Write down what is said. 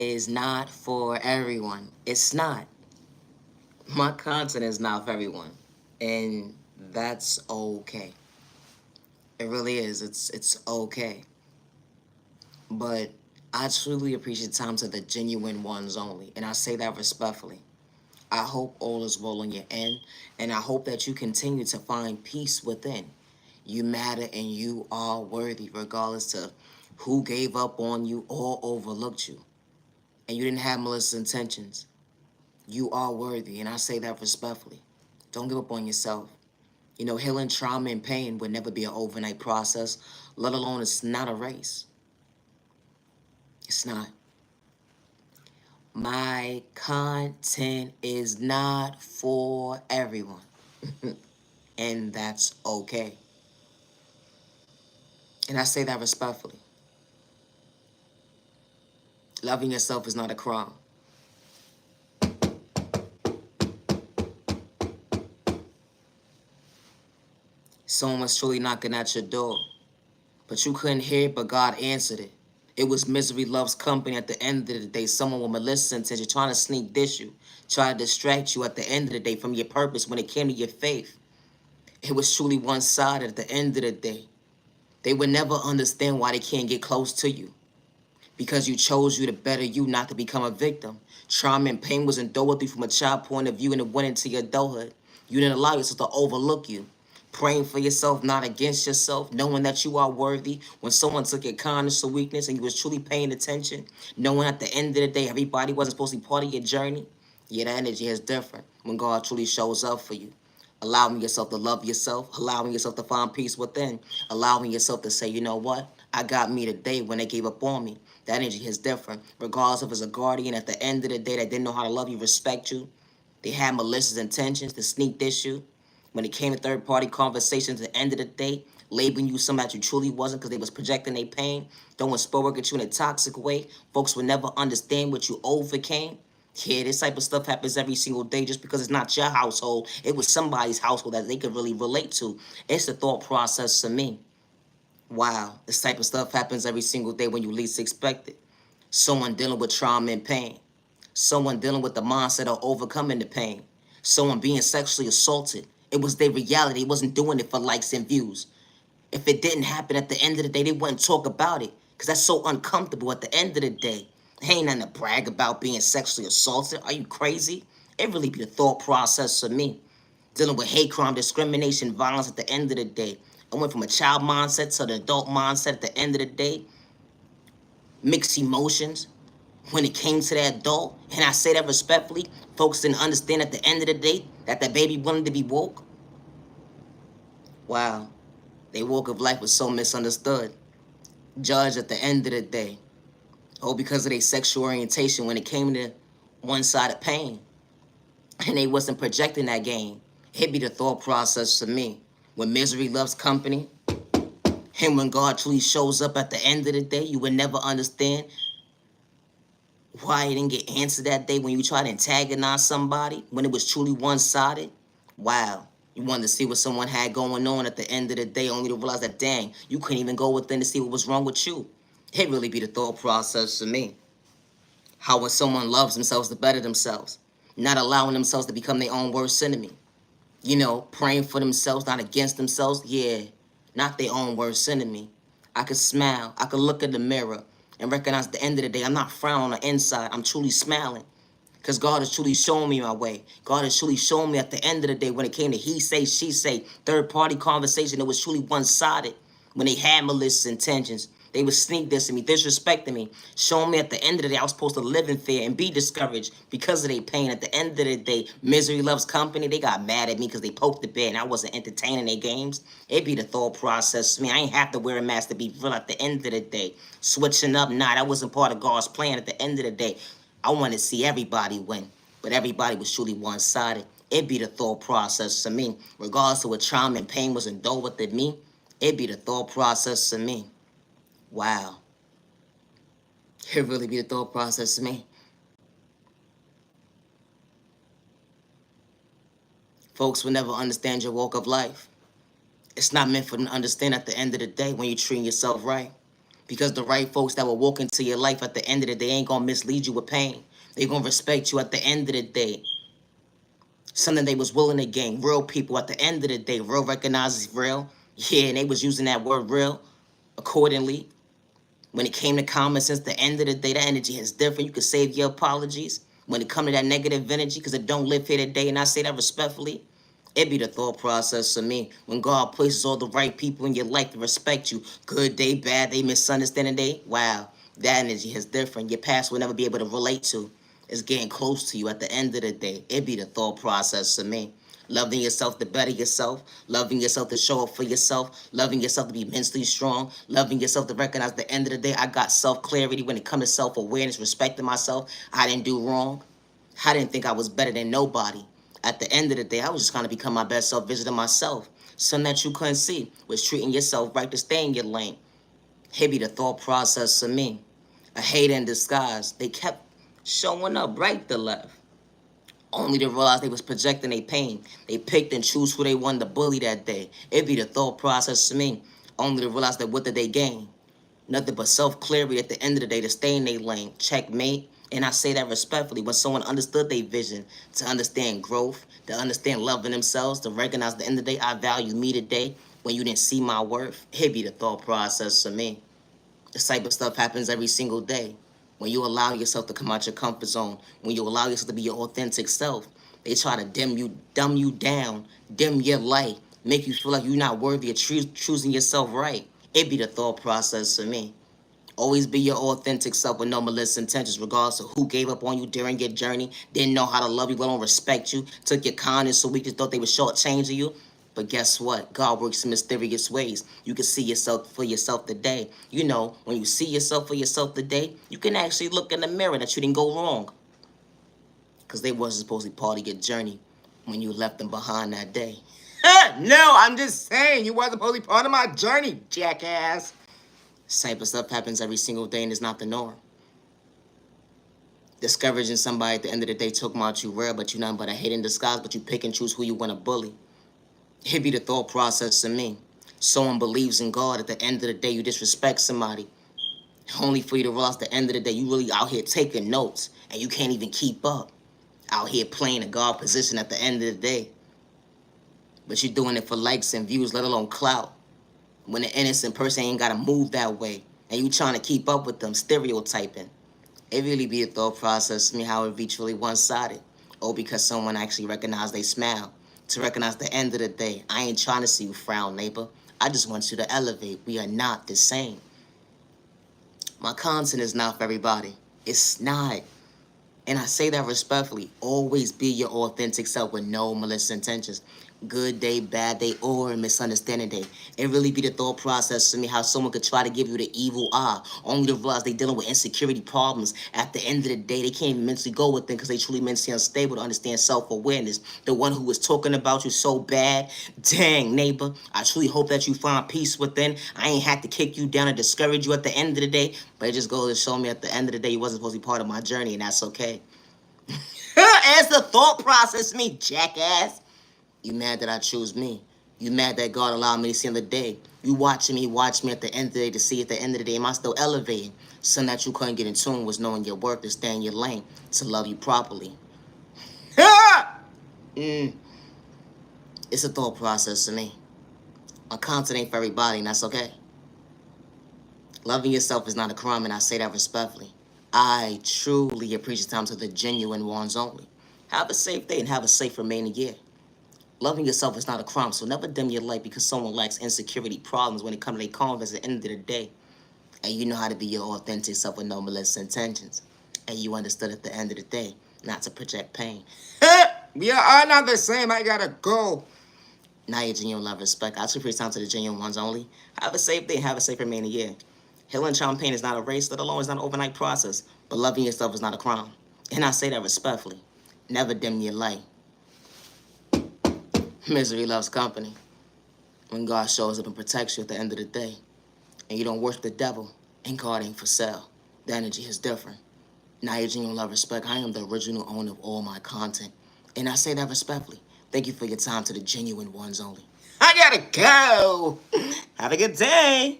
is not for everyone. It's not. My content is not for everyone. And that's okay. It really is. It's okay. But I truly appreciate time to the genuine ones only. And I say that respectfully. I hope all is well on your end, and I hope that you continue to find peace within. You matter and you are worthy, regardless to who gave up on you or overlooked you. And you didn't have malicious intentions. You are worthy, and I say that respectfully. Don't give up on yourself. You know, healing trauma and pain would never be an overnight process, let alone it's not a race. It's not. My content is not for everyone. And that's okay. And I say that respectfully. Loving yourself is not a crime. Someone was truly knocking at your door, but you couldn't hear it, but God answered it. It was misery loves company at the end of the day. Someone with malicious intention trying to sneak dish you, try to distract you at the end of the day from your purpose when it came to your faith. It was truly one-sided at the end of the day. They would never understand why they can't get close to you. Because you chose you to better you, not to become a victim. Trauma and pain was endured with you from a child point of view and it went into your adulthood. You didn't allow yourself to overlook you. Praying for yourself, not against yourself, knowing that you are worthy. When someone took your kindness or weakness and you was truly paying attention, knowing at the end of the day everybody wasn't supposed to be part of your journey, yeah, that energy is different when God truly shows up for you. Allowing yourself to love yourself, allowing yourself to find peace within, allowing yourself to say, you know what, I got me today when they gave up on me. That energy is different. Regardless if it's a guardian at the end of the day that didn't know how to love you, respect you, they had malicious intentions to sneak this you. When it came to third-party conversations at the end of the day, labeling you something that you truly wasn't because they was projecting their pain, throwing spell work at you in a toxic way, folks would never understand what you overcame. Yeah, this type of stuff happens every single day just because it's not your household. It was somebody's household that they could really relate to. It's the thought process to me. Wow, this type of stuff happens every single day when you least expect it. Someone dealing with trauma and pain. Someone dealing with the mindset of overcoming the pain. Someone being sexually assaulted. It was their reality. They wasn't doing it for likes and views. If it didn't happen at the end of the day, they wouldn't talk about it because that's so uncomfortable at the end of the day. Ain't nothing to brag about being sexually assaulted. Are you crazy? It really be the thought process for me. Dealing with hate crime, discrimination, violence at the end of the day. I went from a child mindset to the adult mindset at the end of the day. Mixed emotions when it came to that adult. And I say that respectfully. Folks didn't understand at the end of the day that that baby wanted to be woke. Wow. They walk of life was so misunderstood. Judged at the end of the day. Oh, because of their sexual orientation when it came to one-sided pain. And they wasn't projecting that game. It be the thought process to me. When misery loves company, and when God truly shows up at the end of the day, you would never understand why it didn't get answered that day when you try to antagonize somebody, when it was truly one-sided. Wow. You wanted to see what someone had going on at the end of the day, only to realize that, dang, you couldn't even go within to see what was wrong with you. It really be the thought process to me. How when someone loves themselves to better themselves, not allowing themselves to become their own worst enemy. You know, praying for themselves, not against themselves. Yeah, not their own worst enemy. I could smile. I could look in the mirror and recognize at the end of the day, I'm not frowning on the inside. I'm truly smiling. Because God has truly shown me my way. God has truly shown me at the end of the day when it came to he say, she say, third-party conversation, it was truly one-sided. When they had malicious intentions, they would sneak this at me, disrespecting me, showing me at the end of the day I was supposed to live in fear and be discouraged because of their pain. At the end of the day, misery loves company. They got mad at me because they poked the bear and I wasn't entertaining their games. It be the thought process to me. I ain't have to wear a mask to be real at the end of the day. Switching up, nah, that wasn't part of God's plan at the end of the day. I wanted to see everybody win, but everybody was truly one-sided. It be the thought process to me. Regardless of what trauma and pain was endured within me, it be the thought process to me. Wow. It really be the thought process to me. Folks will never understand your walk of life. It's not meant for them to understand at the end of the day when you're treating yourself right. Because the right folks that will walk into your life at the end of the day ain't gonna mislead you with pain. They gonna respect you at the end of the day. Something they was willing to gain. Real people at the end of the day. Real recognizes real. Yeah, and they was using that word real accordingly. When it came to common sense, the end of the day, that energy is different. You can save your apologies. When it come to that negative energy, because it don't live here today, and I say that respectfully, it be the thought process for me. When God places all the right people in your life to respect you, good day, bad day, misunderstanding day, wow, that energy is different. Your past will never be able to relate to. It's getting close to you at the end of the day. It be the thought process for me. Loving yourself to better yourself, loving yourself to show up for yourself, loving yourself to be mentally strong, loving yourself to recognize at the end of the day, I got self-clarity when it comes to self-awareness, respecting myself. I didn't do wrong. I didn't think I was better than nobody. At the end of the day, I was just trying to become my best self, visiting myself. Something that you couldn't see was treating yourself right to stay in your lane. Here be the thought process for me. A hater in disguise. They kept showing up right to left. Only to realize they was projecting their pain. They picked and choose who they wanted to bully that day. It be the thought process to me. Only to realize that what did they gain? Nothing but self-clarity at the end of the day to stay in their lane. Checkmate. And I say that respectfully. When someone understood their vision, to understand growth, to understand loving themselves, to recognize at the end of the day, I value me today. When you didn't see my worth, it be the thought process for me. This type of stuff happens every single day. When you allow yourself to come out your comfort zone, when you allow yourself to be your authentic self, they try to dumb you down, dim your light, make you feel like you're not worthy of choosing yourself right. It be the thought process for me. Always be your authentic self with no malicious intentions, regardless of who gave up on you during your journey, didn't know how to love you, let alone respect you, took your kindness so weak, just thought they were shortchanging you. But guess what? God works in mysterious ways. You can see yourself for yourself today. You know, when you see yourself for yourself today, you can actually look in the mirror that you didn't go wrong. Because they wasn't supposed to be part of your journey when you left them behind that day. No, I'm just saying, you wasn't supposed to be part of my journey, jackass. This type of stuff happens every single day and it's not the norm. Discouraging somebody at the end of the day talking about you rare, but you're nothing but a hate in disguise, but you pick and choose who you want to bully. It be the thought process to me. Someone believes in God, at the end of the day you disrespect somebody. Only for you to realize at the end of the day you really out here taking notes and you can't even keep up. Out here playing a God position at the end of the day. But you're doing it for likes and views, let alone clout. When an innocent person ain't gotta move that way and you trying to keep up with them, stereotyping. It really be a thought process to me how it be truly one-sided. Or because someone actually recognized they smile. To recognize the end of the day, I ain't trying to see you frown, neighbor. I just want you to elevate. We are not the same. My content is not for everybody. It's not. And I say that respectfully. Always be your authentic self with no malicious intentions. Good day, bad day, or misunderstanding day. It really be the thought process to me how someone could try to give you the evil eye, only to realize they dealing with insecurity problems. At the end of the day, they can't even mentally go with them because they truly mentally unstable to understand self-awareness. The one who was talking about you so bad, dang, neighbor, I truly hope that you find peace within. I ain't had to kick you down and discourage you at the end of the day, but it just goes to show me at the end of the day you wasn't supposed to be part of my journey, and that's okay. As the thought process me, jackass. You mad that I choose me. You mad that God allowed me to see another day. You watch me at the end of the day to see at the end of the day, am I still elevating? Something that you couldn't get in tune was knowing your worth, to stay in your lane, to love you properly. It's a thought process to me. My content ain't for everybody, and that's okay. Loving yourself is not a crime, and I say that respectfully. I truly appreciate time to the genuine ones only. Have a safe day and have a safe remaining year. Loving yourself is not a crime, so never dim your light because someone lacks insecurity problems when it comes to their confidence at the end of the day. And you know how to be your authentic self with no malicious intentions. And you understood at the end of the day not to project pain. We are not the same. I gotta go. Niyah Genuine Love Respect. I appreciate time to the genuine ones only. Have a safe day. Have a safe remaining year. Healing child pain is not a race, let alone it's not an overnight process. But loving yourself is not a crime. And I say that respectfully. Never dim your light. Misery loves company. When God shows up and protects you at the end of the day, and you don't worship the devil, and God ain't for sale, the energy is different. Niyah Genuine Love Respect. I am the original owner of all my content. And I say that respectfully. Thank you for your time to the genuine ones only. I gotta go. Have a good day.